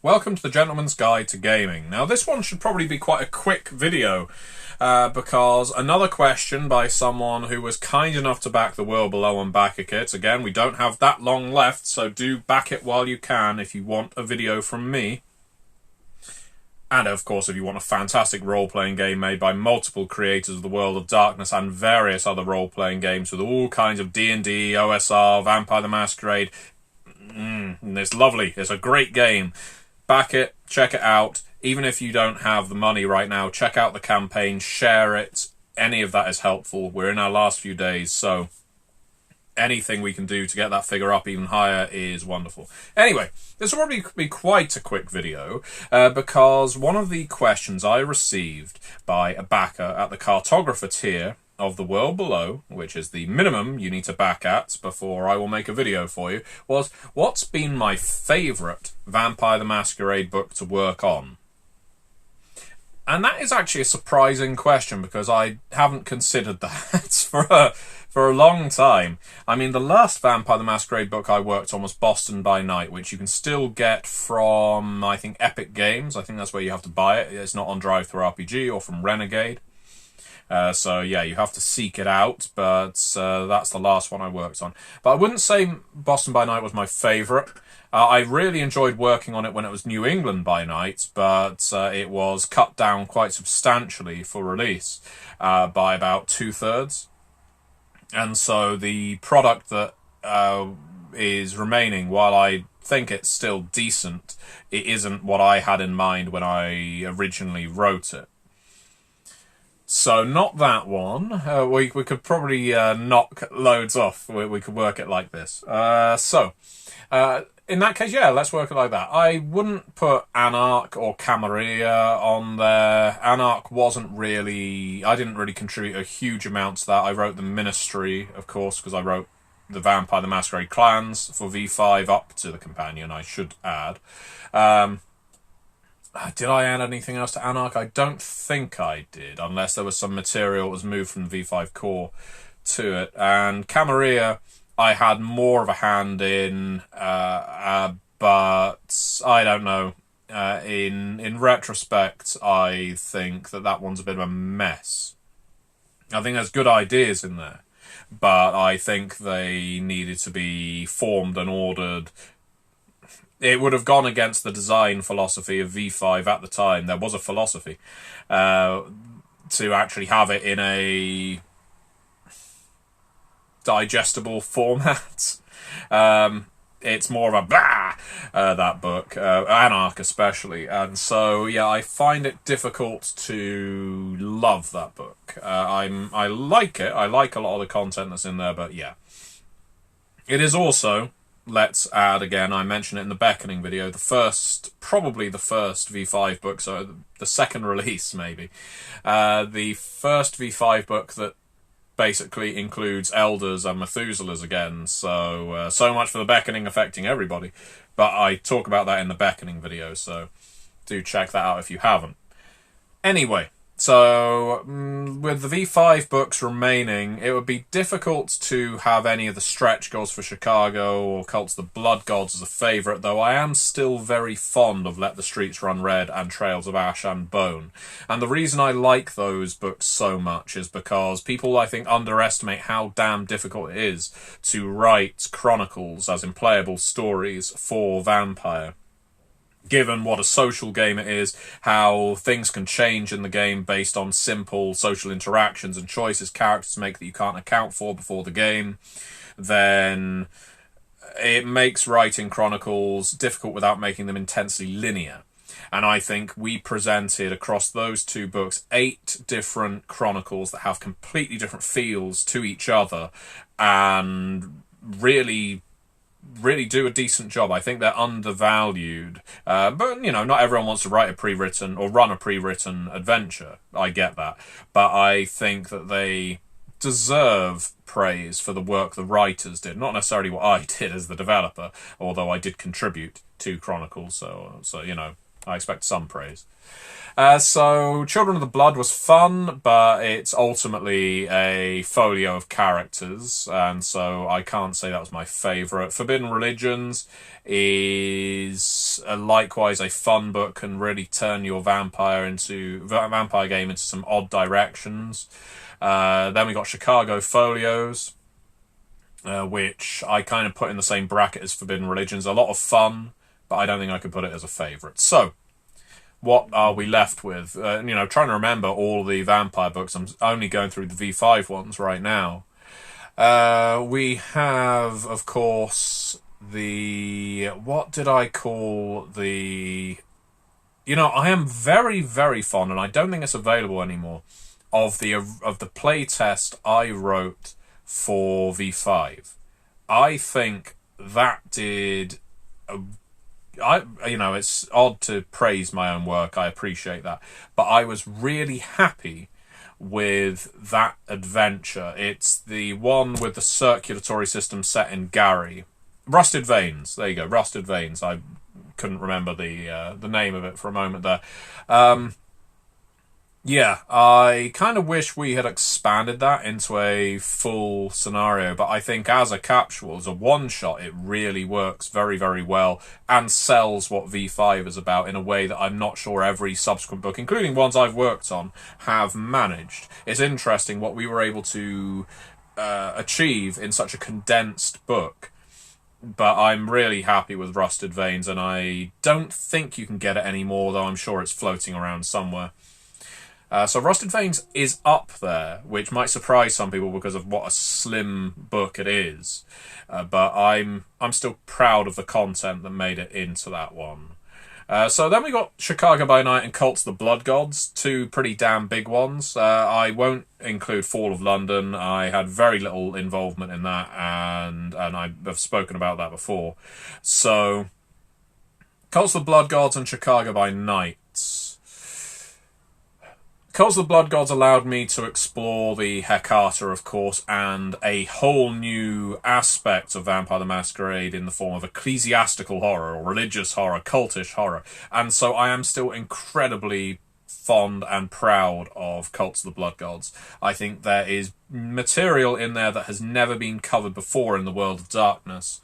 Welcome to the Gentleman's Guide to Gaming. Now this one should probably be quite a quick video because another question by someone who was kind enough to back The World Below on Becket. Again, we don't have that long left, so do back it while you can if you want a video from me. And of course, if you want a fantastic role-playing game made by multiple creators of the World of Darkness and various other role-playing games with all kinds of D&D, OSR, Vampire the Masquerade. It's lovely. It's a great game. Back it, check it out. Even if you don't have the money right now, check out the campaign, share it. Any of that is helpful. We're in our last few days, so anything we can do to get that figure up even higher is wonderful. Anyway, this will probably be quite a quick video because one of the questions I received by a backer at the cartographer tier of The World Below, which is the minimum you need to back at before I will make a video for you, was what's been my favourite Vampire the Masquerade book to work on? And that is actually a surprising question because I haven't considered that for a long time. I mean, the last Vampire the Masquerade book I worked on was Boston by Night, which you can still get from, I think, Epic Games. I think that's where you have to buy it. It's not on Drive-Thru RPG or from Renegade. So yeah, you have to seek it out, but that's the last one I worked on. But I wouldn't say Boston by Night was my favourite. I really enjoyed working on it when it was New England by Night, but it was cut down quite substantially for release by about 2/3. And so the product that is remaining, while I think it's still decent, it isn't what I had in mind when I originally wrote it. So not that one. We could probably knock loads off. We could work it like this. In that case, yeah, let's work it like that. I wouldn't put Anarch or Camarilla on there. Anarch wasn't really... I didn't really contribute a huge amount to that. I wrote the Ministry, of course, because I wrote the Vampire the Masquerade clans for V5 up to the Companion, I should add. Did I add anything else to Anarch? I don't think I did, unless there was some material that was moved from the V5 core to it. And Camarilla, I had more of a hand in, but I don't know. In retrospect, I think that one's a bit of a mess. I think there's good ideas in there, but I think they needed to be formed and ordered. It would have gone against the design philosophy of V5 at the time. There was a philosophy to actually have it in a digestible format. It's more of a blah, that book, Anarch especially. And so, yeah, I find it difficult to love that book. I like it. I like a lot of the content that's in there, but yeah. It is also... Let's add again, I mentioned it in the Beckoning video, probably the first V5 book, so the second release maybe. The first V5 book that basically includes Elders and Methuselahs again, so much for the Beckoning affecting everybody. But I talk about that in the Beckoning video, so do check that out if you haven't. Anyway, so with the V5 books remaining, it would be difficult to have any of the stretch goals for Chicago or Cults of the Blood Gods as a favourite, though I am still very fond of Let the Streets Run Red and Trails of Ash and Bone. And the reason I like those books so much is because people, I think, underestimate how damn difficult it is to write chronicles as in playable stories for Vampire. Given what a social game it is, how things can change in the game based on simple social interactions and choices characters make that you can't account for before the game, then it makes writing chronicles difficult without making them intensely linear. And I think we presented across those two books 8 different chronicles that have completely different feels to each other and really do a decent job. I think they're undervalued. But, you know, not everyone wants to write a pre-written or run a pre-written adventure. I get that. But I think that they deserve praise for the work the writers did. Not necessarily what I did as the developer, although I did contribute to Chronicles. So you know, I expect some praise. So, Children of the Blood was fun, but it's ultimately a folio of characters, and so I can't say that was my favourite. Forbidden Religions is likewise a fun book, can really turn your vampire game into some odd directions. Then we got Chicago Folios, which I kind of put in the same bracket as Forbidden Religions. A lot of fun, but I don't think I could put it as a favourite. So, what are we left with? Trying to remember all the vampire books. I'm only going through the V5 ones right now. We have, of course, what did I call the... I am very, very fond, and I don't think it's available anymore, of the playtest I wrote for V5. I think that did... it's odd to praise my own work. I appreciate that. But I was really happy with that adventure. It's the one with the circulatory system set in Gary. Rusted Veins. There you go, Rusted Veins. I couldn't remember the name of it for a moment there. Yeah, I kind of wish we had expanded that into a full scenario, but I think as a capsule, as a one-shot, it really works very, very well and sells what V5 is about in a way that I'm not sure every subsequent book, including ones I've worked on, have managed. It's interesting what we were able to achieve in such a condensed book, but I'm really happy with Rusted Veins, and I don't think you can get it anymore, though I'm sure it's floating around somewhere. So Rusted Veins is up there, which might surprise some people because of what a slim book it is. But I'm still proud of the content that made it into that one. So then we got Chicago by Night and Cults of the Blood Gods, two pretty damn big ones. I won't include Fall of London. I had very little involvement in that, and I've spoken about that before. So, Cults of the Blood Gods and Chicago by Night. Cults of the Blood Gods allowed me to explore the Hecata, of course, and a whole new aspect of Vampire the Masquerade in the form of ecclesiastical horror, or religious horror, cultish horror. And so I am still incredibly fond and proud of Cults of the Blood Gods. I think there is material in there that has never been covered before in the world of darkness,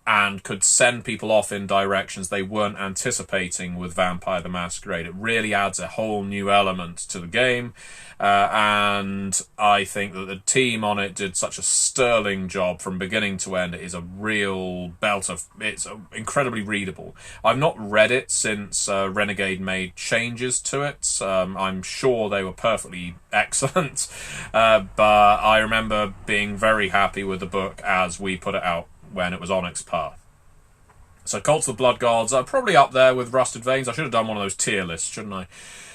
and could send people off in directions they weren't anticipating with Vampire the Masquerade. It really adds a whole new element to the game, and I think that the team on it did such a sterling job from beginning to end. It is a real it's incredibly readable. I've not read it since Renegade made changes to it. I'm sure they were perfectly excellent, but I remember being very happy with the book as we put it out when it was on its path. So Cults of the Blood Gods are probably up there with Rusted Veins. I should have done one of those tier lists, shouldn't I?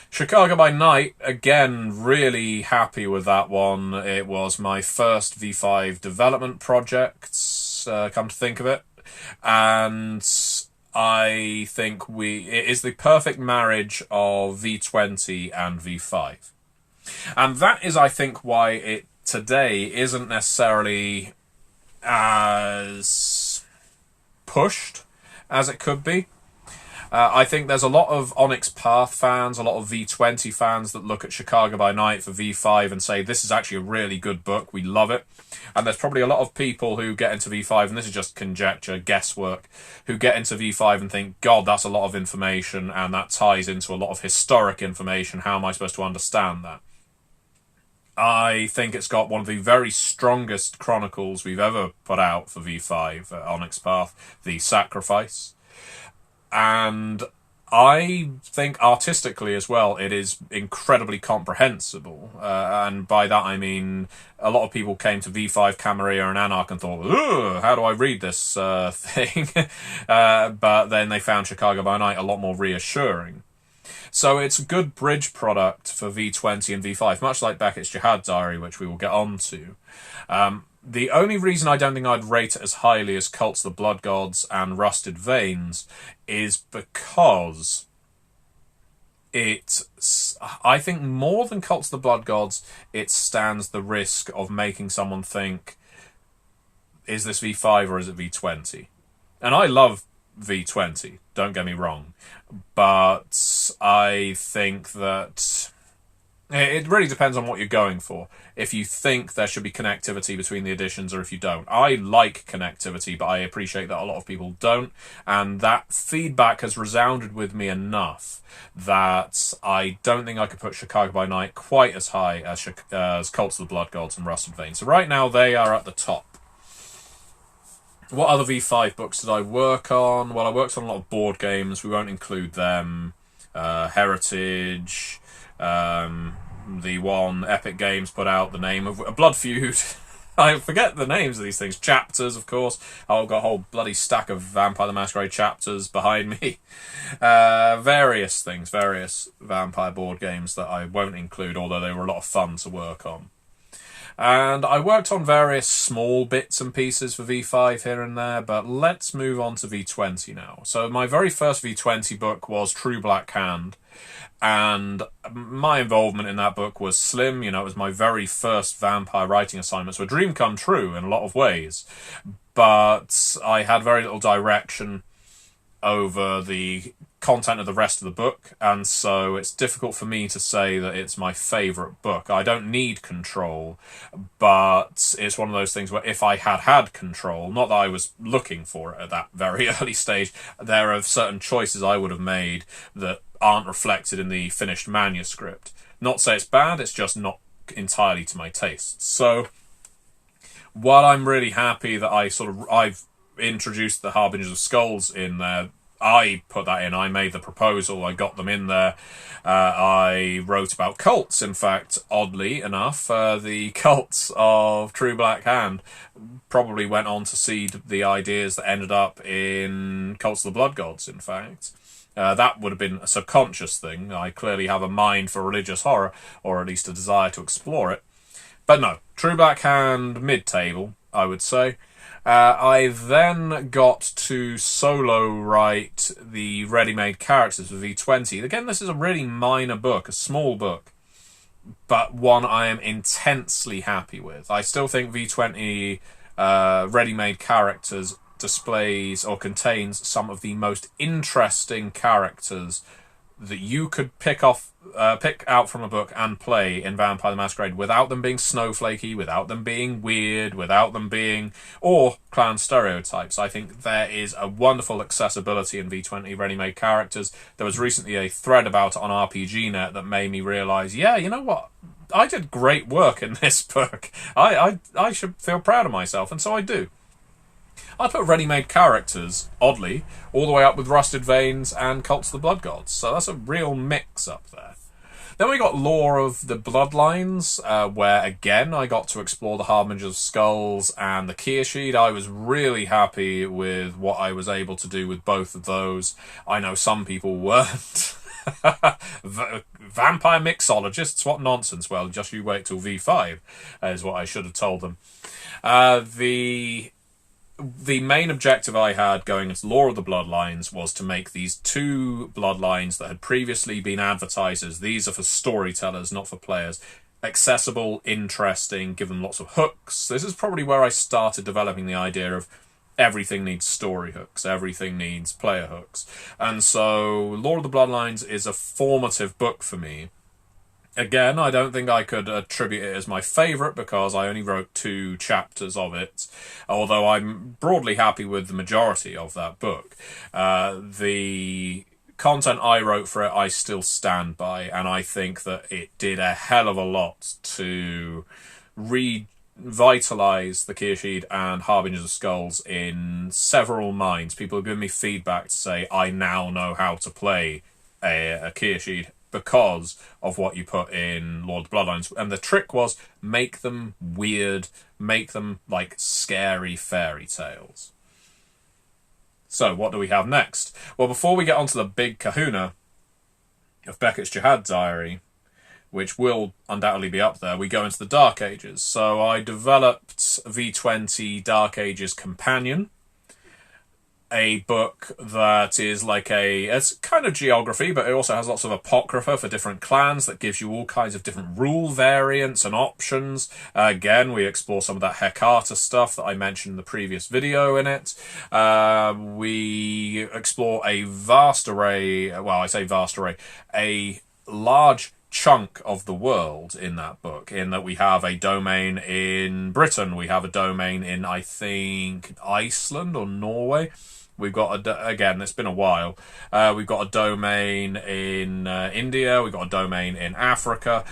Chicago by Night, again, really happy with that one. It was my first V5 development project, come to think of it. And I think it is the perfect marriage of V20 and V5. And that is, I think, why it today isn't necessarily as pushed as it could be. I think there's a lot of Onyx Path fans, a lot of V20 fans that look at Chicago by Night for V5 and say, this is actually a really good book, we love it. And there's probably a lot of people who get into V5, and this is just conjecture, guesswork, who get into V5 and think, God, that's a lot of information, and that ties into a lot of historic information. How am I supposed to understand that? I think it's got one of the very strongest chronicles we've ever put out for V5, Onyx Path, The Sacrifice. And I think artistically as well, it is incredibly comprehensible. And by that I mean a lot of people came to V5 Camarilla and Anarch and thought, ugh, how do I read this thing? But then they found Chicago by Night a lot more reassuring. So it's a good bridge product for V20 and V5, much like Becket's Jihad Diary, which we will get on to. The only reason I don't think I'd rate it as highly as Cults of the Blood Gods and Rusted Veins is because I think more than Cults of the Blood Gods, it stands the risk of making someone think, is this V5 or is it V20? And I love V20, don't get me wrong, but I think that it really depends on what you're going for. If you think there should be connectivity between the editions or if you don't. I like connectivity, but I appreciate that a lot of people don't, and that feedback has resounded with me enough that I don't think I could put Chicago by Night quite as high as Cults of the Blood Gods and Rusted Veins. So right now they are at the top. What other V5 books did I work on? Well, I worked on a lot of board games. We won't include them. Heritage, the one Epic Games put out, the name of a Blood Feud. I forget the names of these things. Chapters, of course. I've got a whole bloody stack of Vampire the Masquerade chapters behind me. Various things, various vampire board games that I won't include, although they were a lot of fun to work on. And I worked on various small bits and pieces for V5 here and there, but let's move on to V20 now. So my very first V20 book was True Black Hand, and my involvement in that book was slim. You know, it was my very first vampire writing assignment, so a dream come true in a lot of ways. But I had very little direction over the content of the rest of the book, and so it's difficult for me to say that it's my favourite book. I don't need control, but it's one of those things where if I had control, not that I was looking for it at that very early stage, there are certain choices I would have made that aren't reflected in the finished manuscript. Not to say it's bad, it's just not entirely to my taste. So while I'm really happy that I've introduced the Harbingers of Skulls in there, I put that in, I made the proposal, I got them in there. I wrote about cults, in fact, oddly enough. The cults of True Black Hand probably went on to seed the ideas that ended up in Cults of the Blood Gods, in fact. That would have been a subconscious thing. I clearly have a mind for religious horror, or at least a desire to explore it. But no, True Black Hand, mid-table, I would say. I then got to solo write the ready-made characters for V20. Again, this is a really minor book, a small book, but one I am intensely happy with. I still think V20 ready-made characters displays or contains some of the most interesting characters that you could pick out from a book and play in Vampire the Masquerade without them being snowflakey, without them being weird, without them being or clan stereotypes. I think there is a wonderful accessibility in V20 ready-made characters. There was recently a thread about it on RPGNet that made me realise, yeah, you know what? I did great work in this book. I should feel proud of myself, and so I do. I put ready-made characters, oddly, all the way up with Rusted Veins and Cults of the Blood Gods. So that's a real mix up there. Then we got Lore of the Bloodlines, where, again, I got to explore the Harbingers of Skulls and the Jihad. I was really happy with what I was able to do with both of those. I know some people weren't. Vampire mixologists, what nonsense. Well, just you wait till V5, is what I should have told them. The main objective I had going into Lore of the Bloodlines was to make these two bloodlines that had previously been advertised as these are for storytellers, not for players, accessible, interesting, give them lots of hooks. This is probably where I started developing the idea of everything needs story hooks, everything needs player hooks. And so Lore of the Bloodlines is a formative book for me. Again, I don't think I could attribute it as my favourite because I only wrote 2 chapters of it, although I'm broadly happy with the majority of that book. The content I wrote for it I still stand by, and I think that it did a hell of a lot to revitalise the Jihad and Harbingers of Skulls in several minds. People have given me feedback to say I now know how to play a Jihad because of what you put in Lord of the Bloodlines. And the trick was make them weird, make them like scary fairy tales. So what do we have next? Well, before we get onto the big kahuna of Becket's Jihad diary, which will undoubtedly be up there, we go into the Dark Ages. So I developed V20 Dark Ages Companion. a book that is like it's kind of geography, but it also has lots of apocrypha for different clans that gives you all kinds of different rule variants and options. Again, we explore some of that Hecata stuff that I mentioned in the previous video in it. We explore a vast array, well, I say vast array, a large chunk of the world in that book, in that we have a domain in Britain, we have a domain in, I think, Iceland or Norway. We've got, again, it's been a while, we've got a domain in India, we've got a domain in Africa.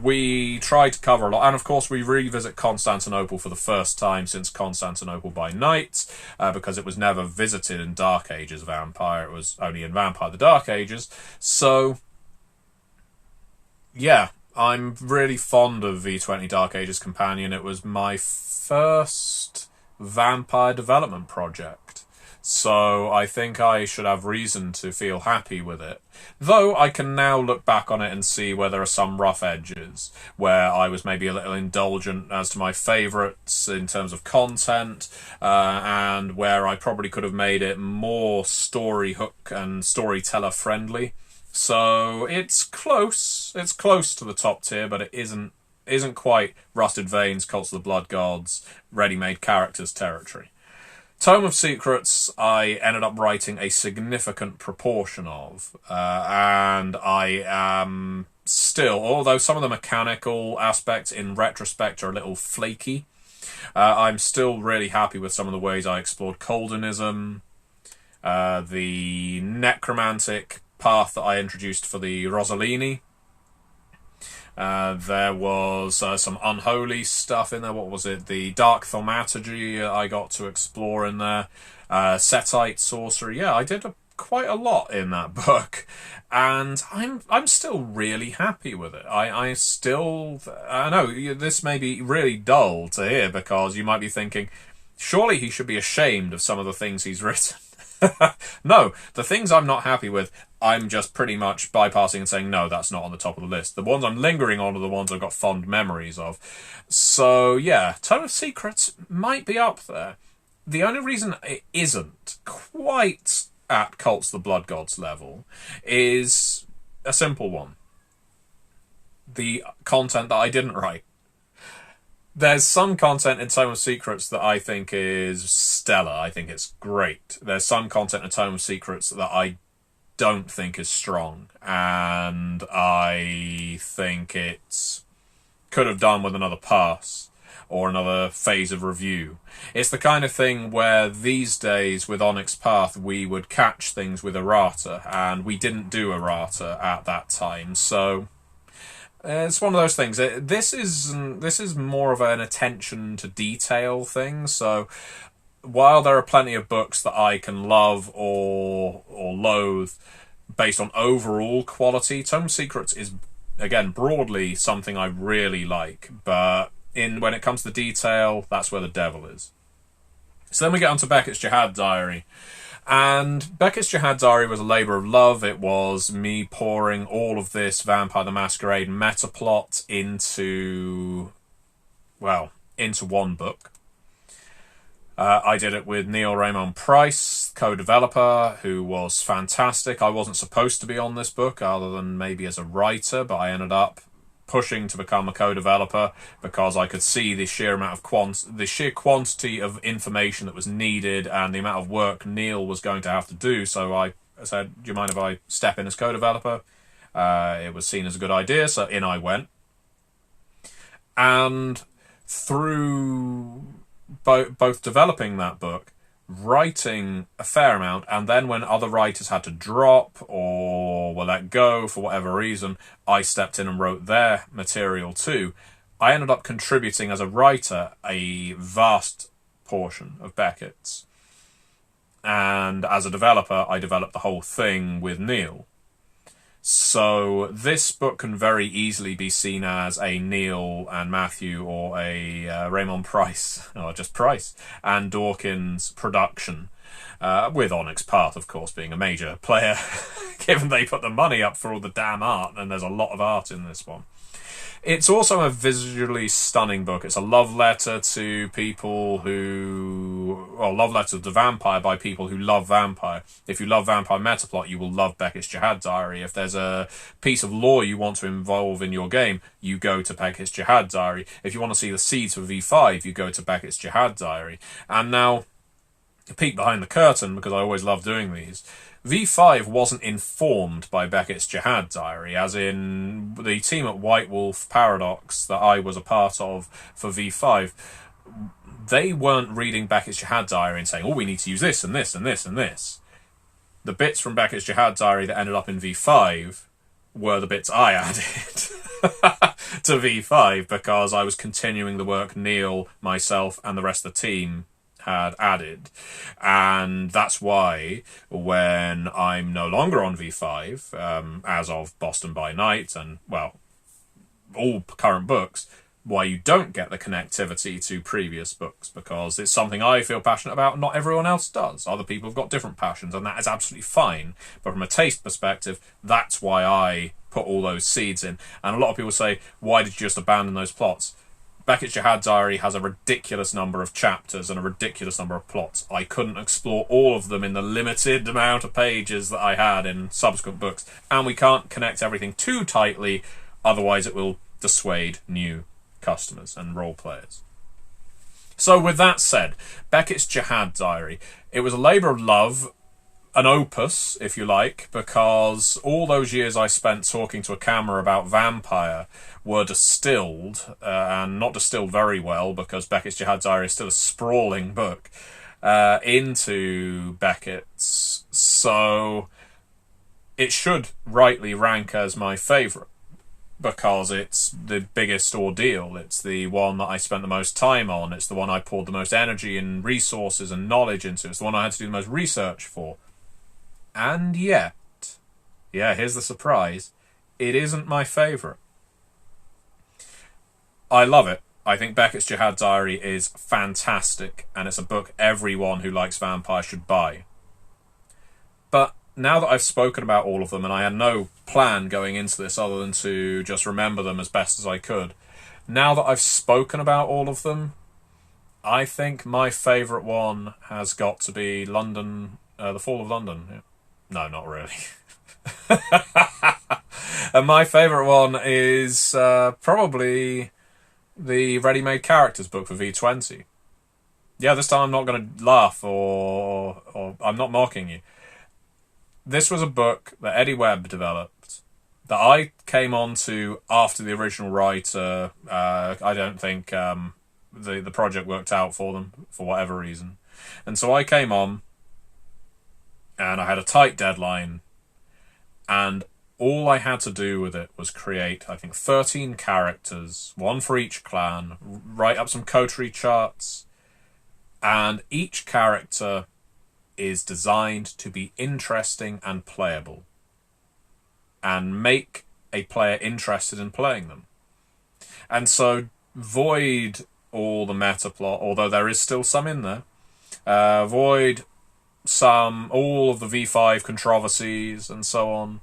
We try to cover a lot, and of course we revisit Constantinople for the first time since Constantinople by Night, because it was never visited in Dark Ages Vampire, it was only in Vampire the Dark Ages. So yeah, I'm really fond of V20 Dark Ages Companion. It was my first vampire development project, so I think I should have reason to feel happy with it. Though I can now look back on it and see where there are some rough edges, where I was maybe a little indulgent as to my favourites in terms of content, and where I probably could have made it more story hook and storyteller friendly. So it's close to the top tier, but it isn't quite Rusted Veins, Cults of the Blood Gods, ready-made characters territory. Tome of Secrets, I ended up writing a significant proportion of, and I am still, although some of the mechanical aspects in retrospect are a little flaky, I'm still really happy with some of the ways I explored Coldenism, the necromantic path that I introduced for the Rossellini. There was some unholy stuff in there. What was it? The dark thaumaturgy I got to explore in there. Setite sorcery. Yeah, I did quite a lot in that book, and I'm still really happy with it. I know this may be really dull to hear, because you might be thinking, surely he should be ashamed of some of the things he's written. No, the things I'm not happy with, I'm just pretty much bypassing and saying, no, that's not on the top of the list. The ones I'm lingering on are the ones I've got fond memories of. So, yeah, Tome of Secrets might be up there. The only reason it isn't quite at Cults of the Blood Gods level is a simple one. The content that I didn't write. There's some content in Tome of Secrets that I think is stellar. I think it's great. There's some content in Tome of Secrets that I don't think is strong, and I think it could have done with another pass or another phase of review. It's the kind of thing where these days with Onyx Path we would catch things with errata, and we didn't do errata at that time, so it's one of those things. This is more of an attention to detail thing. So while there are plenty of books that I can love or loathe based on overall quality, Tome of Secrets is, again, broadly something I really like. But when it comes to detail, that's where the devil is. So then we get onto Becket's Jihad Diary. And Beckett's Jihad Diary was a labour of love. It was me pouring all of this Vampire the Masquerade metaplot into one book. I did it with Neil Raymond Price, co-developer, who was fantastic. I wasn't supposed to be on this book other than maybe as a writer, but I ended up pushing to become a co-developer because I could see the sheer amount of the sheer quantity of information that was needed and the amount of work Neil was going to have to do. So I said, do you mind if I step in as co-developer? It was seen as a good idea, so in I went. And through both developing that book, writing a fair amount, and then when other writers had to drop or were let go for whatever reason, I stepped in and wrote their material too. I ended up contributing as a writer a vast portion of Beckett's, and as a developer I developed the whole thing with Neil. So this book can very easily be seen as a Neil and Matthew or a Raymond Price, or just Price, and Dawkins production, with Onyx Path, of course, being a major player, given they put the money up for all the damn art, and there's a lot of art in this one. It's also a visually stunning book. It's a love letter to people who... Well, love letter to vampire by people who love vampire. If you love vampire metaplot, you will love Becket's Jihad Diary. If there's a piece of lore you want to involve in your game, you go to Becket's Jihad Diary. If you want to see the seeds for V5, you go to Becket's Jihad Diary. And now, a peek behind the curtain, because I always love doing these... V5 wasn't informed by Becket's Jihad Diary, as in the team at White Wolf Paradox that I was a part of for V5. They weren't reading Beckett's Jihad Diary and saying, oh, we need to use this and this and this and this. The bits from Beckett's Jihad Diary that ended up in V5 were the bits I added to V5 because I was continuing the work Neil, myself, and the rest of the team had added. And that's why when I'm no longer on V5, as of Boston by Night and, well, all current books, why you don't get the connectivity to previous books, because it's something I feel passionate about and not everyone else does. Other people have got different passions, and that is absolutely fine. But from a taste perspective, that's why I put all those seeds in. And a lot of people say, why did you just abandon those plots? Beckett's Jihad Diary has a ridiculous number of chapters and a ridiculous number of plots. I couldn't explore all of them in the limited amount of pages that I had in subsequent books, and we can't connect everything too tightly, otherwise it will dissuade new customers and role players. So with that said, Beckett's Jihad Diary, it was a labour of love, an opus, if you like, because all those years I spent talking to a camera about vampire were distilled, and not distilled very well, because Beckett's Jihad Diary is still a sprawling book, into Beckett's. So it should rightly rank as my favourite, because it's the biggest ordeal. It's the one that I spent the most time on. It's the one I poured the most energy and resources and knowledge into. It's the one I had to do the most research for. And yet, yeah, here's the surprise, it isn't my favourite. I love it. I think Beckett's Jihad Diary is fantastic, and it's a book everyone who likes vampire should buy. But now that I've spoken about all of them, and I had no plan going into this other than to just remember them as best as I could, now that I've spoken about all of them, I think my favourite one has got to be London, The Fall of London. Yeah. No, not really. And my favourite one is probably the Ready-Made Characters book for V20. Yeah, this time I'm not going to laugh or I'm not mocking you. This was a book that Eddie Webb developed that I came on to after the original writer. I don't think the project worked out for them for whatever reason. And so I came on, and I had a tight deadline, and all I had to do with it was create, I think, 13 characters, one for each clan, write up some coterie charts, and each character is designed to be interesting and playable, and make a player interested in playing them. And so, void all the meta plot, although there is still some in there, void all of the V5 controversies and so on,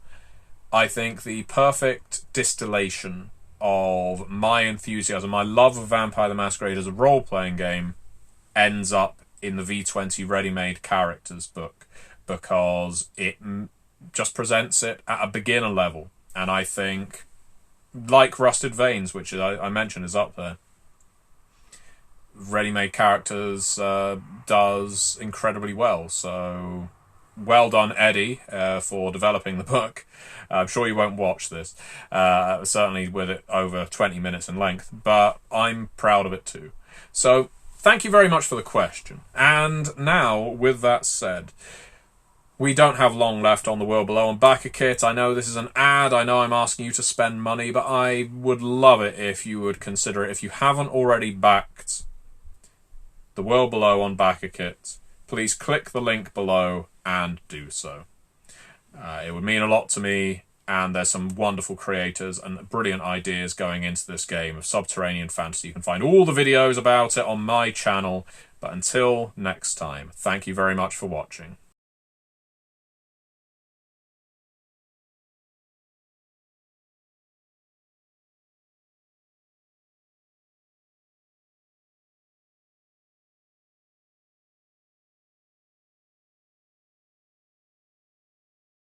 I think the perfect distillation of my enthusiasm, my love of Vampire the Masquerade as a role-playing game, ends up in the V20 Ready-Made Characters book, because it just presents it at a beginner level. And I think, like Rusted Veins, which I mentioned is up there, Ready-Made Characters does incredibly well. So well done, Eddie, for developing the book. I'm sure you won't watch this, certainly with it over 20 minutes in length, but I'm proud of it too. So thank you very much for the question. And now, with that said, we don't have long left on The World Below and Becket. I know this is an ad. I know I'm asking you to spend money, but I would love it if you would consider it. If you haven't already backed The World Below on Becket, please click the link below and do so. It would mean a lot to me, and there's some wonderful creators and brilliant ideas going into this game of subterranean fantasy. You can find all the videos about it on my channel. But until next time, thank you very much for watching.